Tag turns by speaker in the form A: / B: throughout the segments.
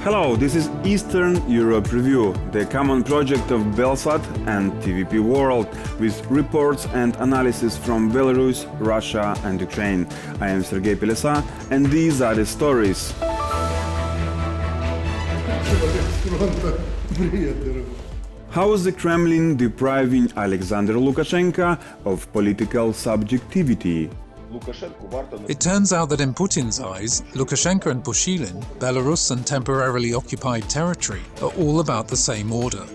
A: Hello, this is Eastern Europe Review, the common project of BELSAT and TVP World, with reports and analysis from Belarus, Russia and Ukraine. I am Sergei Pelesa, and these are the stories. How is the Kremlin depriving Aliaksandr Lukashenka of political subjectivity?
B: It turns out that in Putin's eyes, Lukashenka and Pushilin, Belarus and temporarily occupied territory are all about the same order.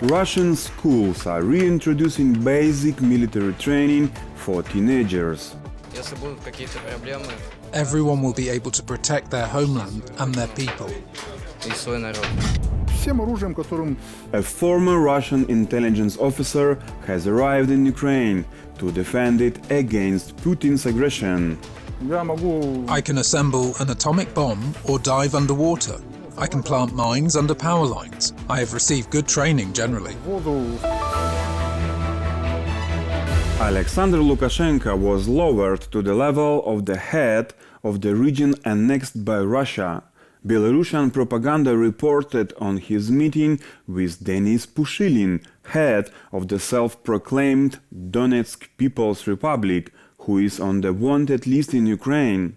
A: Russian schools are reintroducing basic military training for teenagers.
B: Everyone will be able to protect their homeland and their people.
A: A former Russian intelligence officer has arrived in Ukraine to defend it against Putin's aggression.
B: I can assemble an atomic bomb or dive underwater. I can plant mines under power lines. I have received good training generally.
A: Aliaksandr Lukashenka was lowered to the level of the head of the region annexed by Russia. Belarusian propaganda reported on his meeting with Denis Pushilin, head of the self-proclaimed Donetsk People's Republic, who is on the wanted list in Ukraine.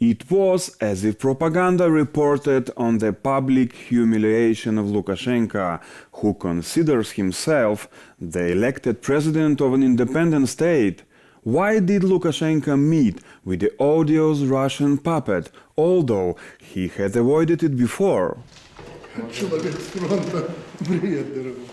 A: It was as if propaganda reported on the public humiliation of Lukashenka, who considers himself the elected president of an independent state. Why did Lukashenka meet with the odious Russian puppet, although he had avoided it before?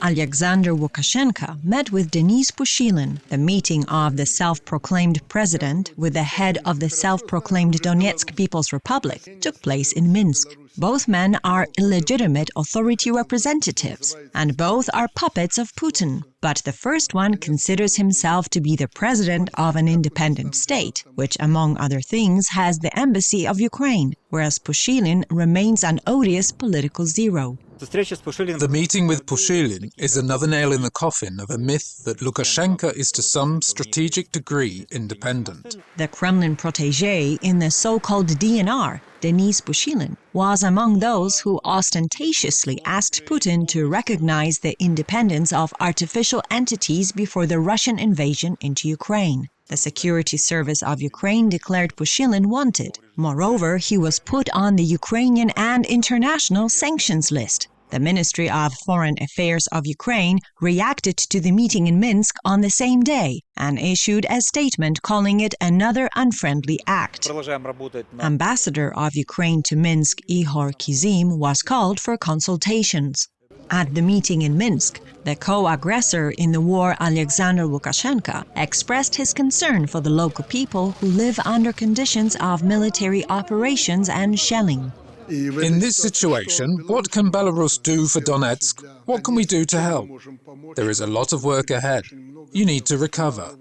C: Aliaksandr Lukashenka met with Denis Pushilin. The meeting of the self-proclaimed president with the head of the self-proclaimed Donetsk People's Republic took place in Minsk. Both men are illegitimate authority representatives, and both are puppets of Putin. But the first one considers himself to be the president of an independent state, which, among other things, has the embassy of Ukraine, whereas Pushilin remains an odious political zero.
B: The meeting with Pushilin is another nail in the coffin of a myth that Lukashenka is to some strategic degree independent.
C: The Kremlin protégé in the so-called DNR, Denis Pushilin, was among those who ostentatiously asked Putin to recognize the independence of artificial entities before the Russian invasion into Ukraine. The Security Service of Ukraine declared Pushilin wanted. Moreover, he was put on the Ukrainian and international sanctions list. The Ministry of Foreign Affairs of Ukraine reacted to the meeting in Minsk on the same day and issued a statement calling it another unfriendly act. Ambassador of Ukraine to Minsk, Ihor Kizim, was called for consultations. At the meeting in Minsk, the co-aggressor in the war, Aliaksandr Lukashenka, expressed his concern for the local people who live under conditions of military operations and shelling.
B: In this situation, what can Belarus do for Donetsk? What can we do to help? There is a lot of work ahead. You need to recover.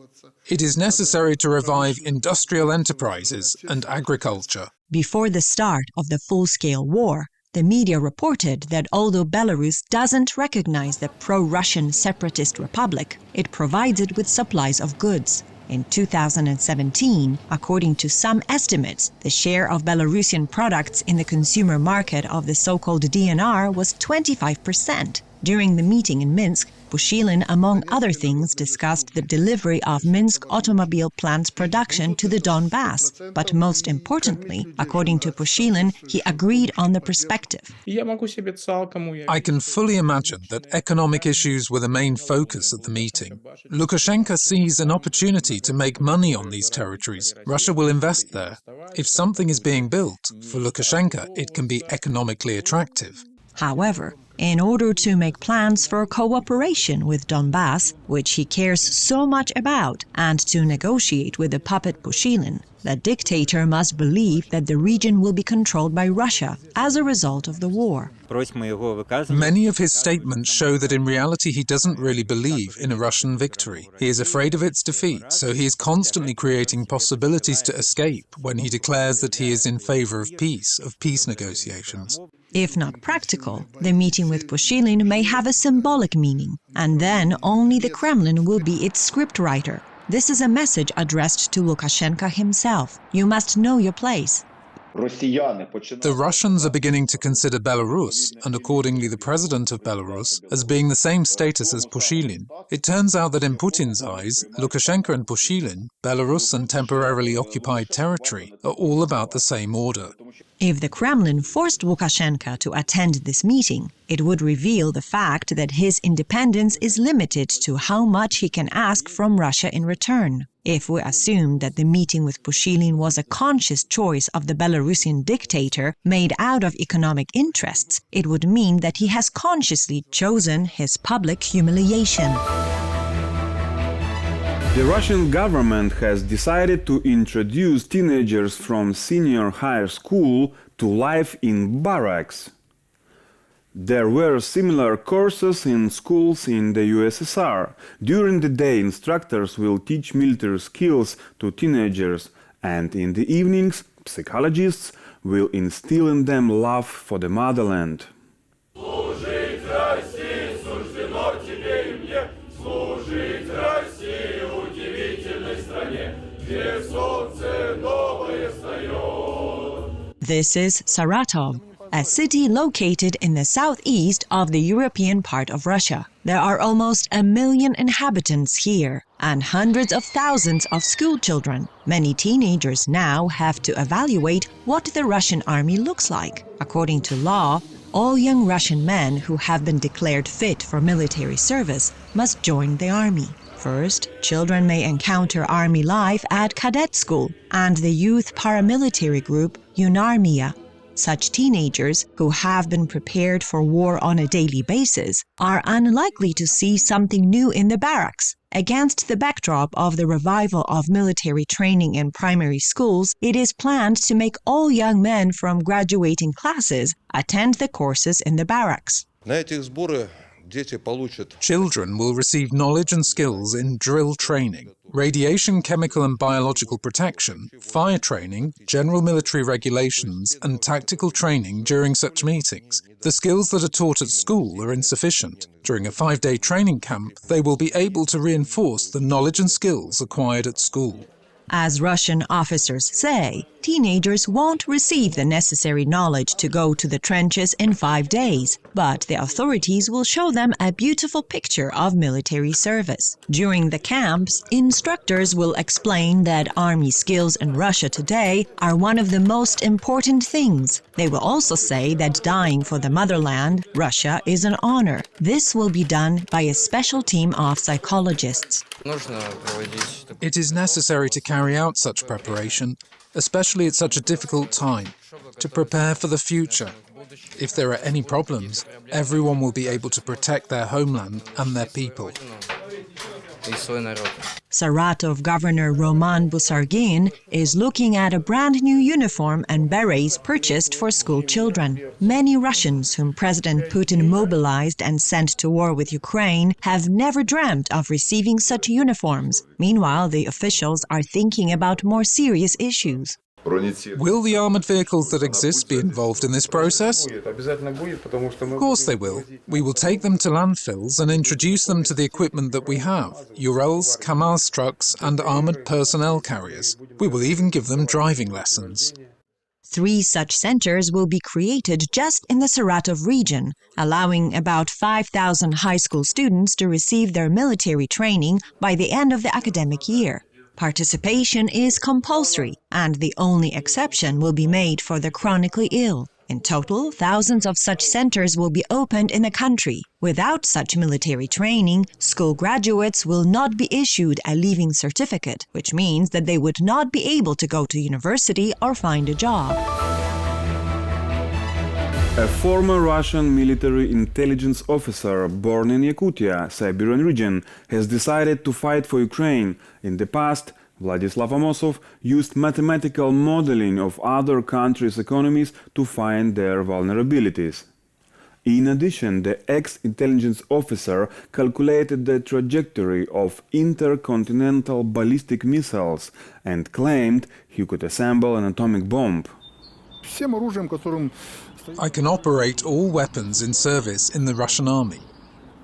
B: It is necessary to revive industrial enterprises and agriculture.
C: Before the start of the full-scale war, the media reported that although Belarus doesn't recognize the pro-Russian separatist republic, it provides it with supplies of goods. In 2017, according to some estimates, the share of Belarusian products in the consumer market of the so-called DNR was 25%. During the meeting in Minsk, Pushilin, among other things, discussed the delivery of Minsk automobile plant's production to the Donbass. But most importantly, according to Pushilin, he agreed on the perspective.
B: I can fully imagine that economic issues were the main focus at the meeting. Lukashenka sees an opportunity to make money on these territories. Russia will invest there. If something is being built, for Lukashenka, it can be economically attractive.
C: However, in order to make plans for cooperation with Donbass, which he cares so much about, and to negotiate with the puppet Pushilin, the dictator must believe that the region will be controlled by Russia as a result of the war.
B: Many of his statements show that in reality he doesn't really believe in a Russian victory. He is afraid of its defeat, so he is constantly creating possibilities to escape when he declares that he is in favor of peace negotiations.
C: If not practical, the meeting with Pushilin may have a symbolic meaning, and then only the Kremlin will be its scriptwriter. This is a message addressed to Lukashenko himself. You must know your place.
B: The Russians are beginning to consider Belarus, and accordingly the president of Belarus, as being the same status as Pushilin. It turns out that in Putin's eyes, Lukashenka and Pushilin, Belarus and temporarily occupied territory, are all about the same order.
C: If the Kremlin forced Lukashenko to attend this meeting, it would reveal the fact that his independence is limited to how much he can ask from Russia in return. If we assume that the meeting with Pushilin was a conscious choice of the Belarusian dictator made out of economic interests, it would mean that he has consciously chosen his public humiliation.
A: The Russian government has decided to introduce teenagers from senior high school to life in barracks. There were similar courses in schools in the USSR. During the day, instructors will teach military skills to teenagers, and in the evenings, psychologists will instill in them love for the motherland.
C: This is Saratov, a city located in the southeast of the European part of Russia. There are almost 1 million inhabitants here and hundreds of thousands of school children. Many teenagers now have to evaluate what the Russian army looks like. According to law, all young Russian men who have been declared fit for military service must join the army. First, children may encounter army life at cadet school and the youth paramilitary group Yunarmia. Such teenagers, who have been prepared for war on a daily basis, are unlikely to see something new in the barracks. Against the backdrop of the revival of military training in primary schools, it is planned to make all young men from graduating classes attend the courses in the barracks.
B: Children will receive knowledge and skills in drill training, radiation, chemical and biological protection, fire training, general military regulations and tactical training during such meetings. The skills that are taught at school are insufficient. During a 5-day training camp, they will be able to reinforce the knowledge and skills acquired at school.
C: As Russian officers say, teenagers won't receive the necessary knowledge to go to the trenches in 5 days, but the authorities will show them a beautiful picture of military service. During the camps, instructors will explain that army skills in Russia today are one of the most important things. They will also say that dying for the motherland, Russia, is an honor. This will be done by a special team of psychologists.
B: It is necessary to carry out such preparation, especially at such a difficult time, to prepare for the future. If there are any problems, everyone will be able to protect their homeland and their people.
C: Saratov Governor Roman Busargin is looking at a brand new uniform and berets purchased for school children. Many Russians whom President Putin mobilized and sent to war with Ukraine have never dreamt of receiving such uniforms. Meanwhile, the officials are thinking about more serious issues.
B: Will the armoured vehicles that exist be involved in this process? Of course they will. We will take them to landfills and introduce them to the equipment that we have, Urals, Kamaz trucks and armoured personnel carriers. We will even give them driving lessons.
C: 3 such centers will be created just in the Saratov region, allowing about 5,000 high school students to receive their military training by the end of the academic year. Participation is compulsory, and the only exception will be made for the chronically ill. In total, thousands of such centers will be opened in the country. Without such military training, school graduates will not be issued a leaving certificate, which means that they would not be able to go to university or find a job.
A: A former Russian military intelligence officer born in Yakutia, Siberian region, has decided to fight for Ukraine. In the past, Vladislav Amosov used mathematical modeling of other countries' economies to find their vulnerabilities. In addition, the ex-intelligence officer calculated the trajectory of intercontinental ballistic missiles and claimed he could assemble an atomic bomb.
B: I can operate all weapons in service in the Russian army.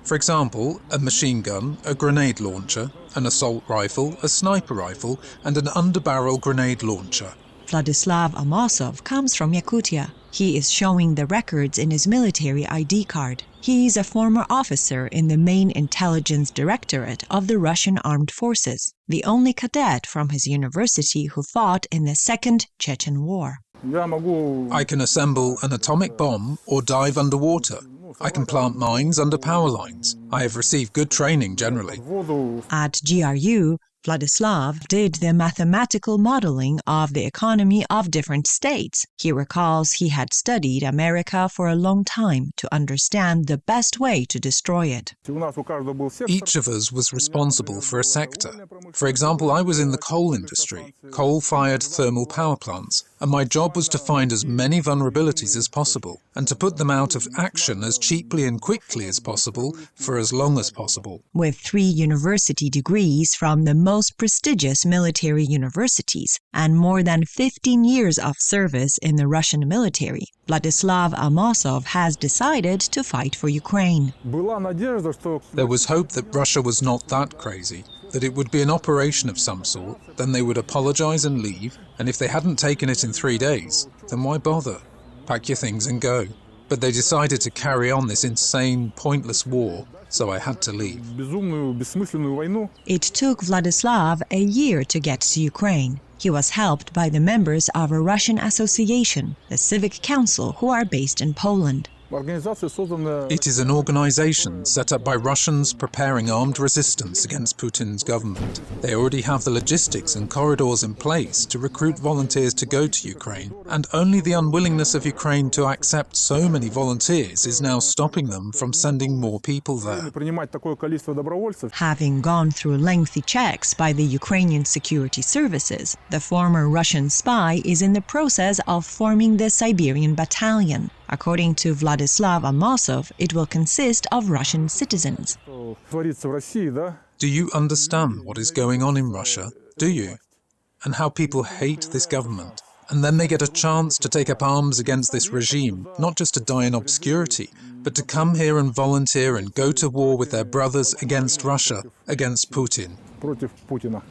B: For example, a machine gun, a grenade launcher, an assault rifle, a sniper rifle, and an underbarrel grenade launcher.
C: Vladislav Amosov comes from Yakutia. He is showing the records in his military ID card. He is a former officer in the main intelligence directorate of the Russian armed forces, the only cadet from his university who fought in the Second Chechen War.
B: I can assemble an atomic bomb or dive underwater. I can plant mines under power lines. I have received good training generally.
C: At GRU, Vladislav did the mathematical modeling of the economy of different states. He recalls he had studied America for a long time to understand the best way to destroy it.
B: Each of us was responsible for a sector. For example, I was in the coal industry, coal-fired thermal power plants, and my job was to find as many vulnerabilities as possible and to put them out of action as cheaply and quickly as possible for as long as possible.
C: With 3 university degrees from the most prestigious military universities and more than 15 years of service in the Russian military, Vladislav Amosov has decided to fight for Ukraine.
B: There was hope that Russia was not that crazy, that it would be an operation of some sort, then they would apologize and leave, and if they hadn't taken it in 3 days, then why bother? Pack your things and go. But they decided to carry on this insane, pointless war, so I had to leave.
C: It took Vladislav a year to get to Ukraine. He was helped by the members of a Russian association, the Civic Council, who are based in Poland.
B: It is an organization set up by Russians preparing armed resistance against Putin's government. They already have the logistics and corridors in place to recruit volunteers to go to Ukraine, and only the unwillingness of Ukraine to accept so many volunteers is now stopping them from sending more people there.
C: Having gone through lengthy checks by the Ukrainian security services, the former Russian spy is in the process of forming the Siberian Battalion. According to Vladislav Amosov, it will consist of Russian citizens.
B: Do you understand what is going on in Russia? Do you? And how people hate this government? And then they get a chance to take up arms against this regime, not just to die in obscurity, but to come here and volunteer and go to war with their brothers against Russia, against Putin.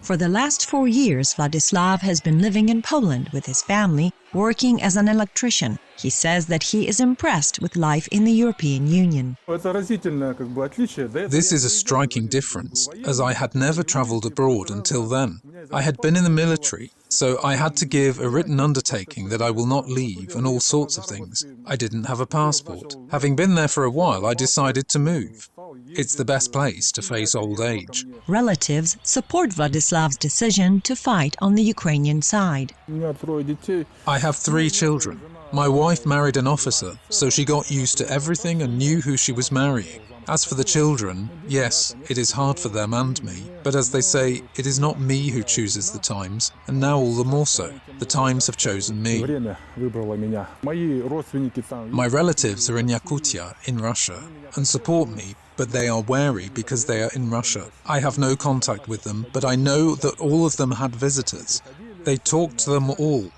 C: For the last 4 years, Vladislav has been living in Poland with his family, working as an electrician. He says that he is impressed with life in the European Union.
B: This is a striking difference, as I had never travelled abroad until then. I had been in the military, so I had to give a written undertaking that I will not leave and all sorts of things. I didn't have a passport. Having been there for a while, I decided to move. It's the best place to face old age.
C: Relatives support Vladislav's decision to fight on the Ukrainian side.
B: I have 3 children. My wife married an officer, so she got used to everything and knew who she was marrying. As for the children, yes, it is hard for them and me, but as they say, it is not me who chooses the times, and now all the more so. The times have chosen me. My relatives are in Yakutia, in Russia, and support me, but they are wary because they are in Russia. I have no contact with them, but I know that all of them had visitors. They talked to them all.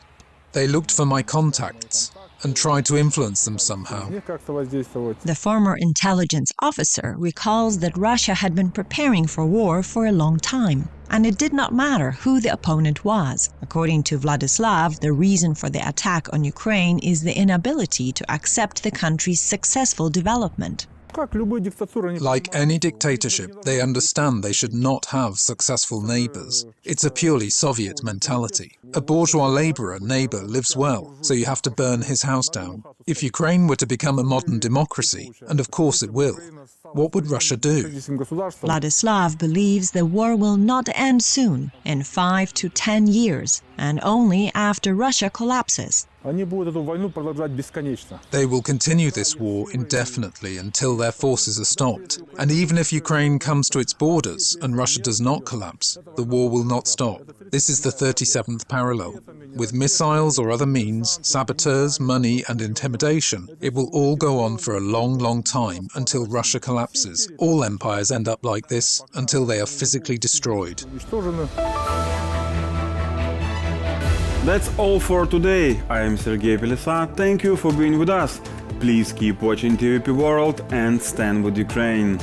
B: They looked for my contacts and tried to influence them somehow.
C: The former intelligence officer recalls that Russia had been preparing for war for a long time, and it did not matter who the opponent was. According to Vladislav, the reason for the attack on Ukraine is the inability to accept the country's successful development.
B: Like any dictatorship, they understand they should not have successful neighbours. It's a purely Soviet mentality. A bourgeois labourer neighbour lives well, so you have to burn his house down. If Ukraine were to become a modern democracy, and of course it will, what would Russia do?
C: Vladislav believes the war will not end soon, in 5 to 10 years, and only after Russia collapses.
B: They will continue this war indefinitely until their forces are stopped. And even if Ukraine comes to its borders and Russia does not collapse, the war will not stop. This is the 37th parallel. With missiles or other means, saboteurs, money and intimidation, it will all go on for a long, long time until Russia collapses. All empires end up like this until they are physically destroyed.
A: That's all for today. I am Sergey BELSAT. Thank you for being with us. Please keep watching TVP World and stand with Ukraine.